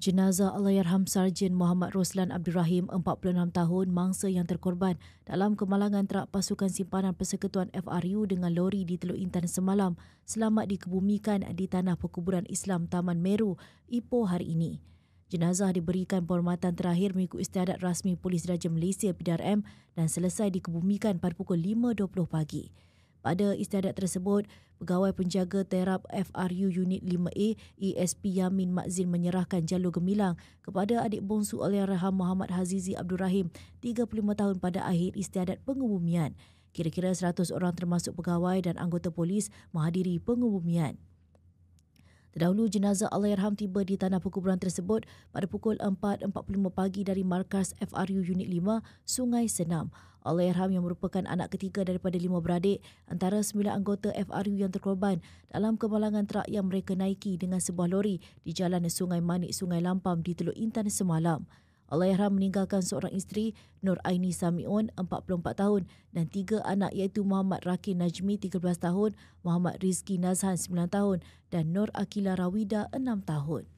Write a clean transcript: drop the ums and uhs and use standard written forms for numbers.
Jenazah Allahyarham Sarjan Muhammad Roslan Abdul Rahim, 46 tahun, mangsa yang terkorban dalam kemalangan trak pasukan simpanan persekutuan FRU dengan lori di Teluk Intan semalam, selamat dikebumikan di Tanah Perkuburan Islam Taman Meru, Ipoh hari ini. Jenazah diberikan penghormatan terakhir mengikut istiadat rasmi Polis Diraja Malaysia PDRM dan selesai dikebumikan pada pukul 5.20 pagi. Pada istiadat tersebut, Pegawai Penjaga Terap FRU Unit 5A ESP Yamin Makzin menyerahkan jalur gemilang kepada adik bongsu Allahyarham Muhammad Hazizi Abdul Rahim, 35 tahun pada akhir istiadat pengebumian. Kira-kira 100 orang termasuk pegawai dan anggota polis menghadiri pengebumian. Terdahulu, jenazah Allahyarham tiba di tanah perkuburan tersebut pada pukul 4.45 pagi dari markas FRU Unit 5, Sungai Senam. Allahyarham yang merupakan anak ketiga daripada 5 beradik, antara 9 anggota FRU yang terkorban dalam kemalangan trak yang mereka naiki dengan sebuah lori di Jalan Sungai Manik, Sungai Lampam di Teluk Intan semalam. Allahyarham meninggalkan seorang isteri, Nur Aini Samiun, 44 tahun dan 3 anak iaitu Muhammad Rakin Najmi, 13 tahun, Muhammad Rizki Nazhan, 9 tahun dan Nur Akila Rawida, 6 tahun.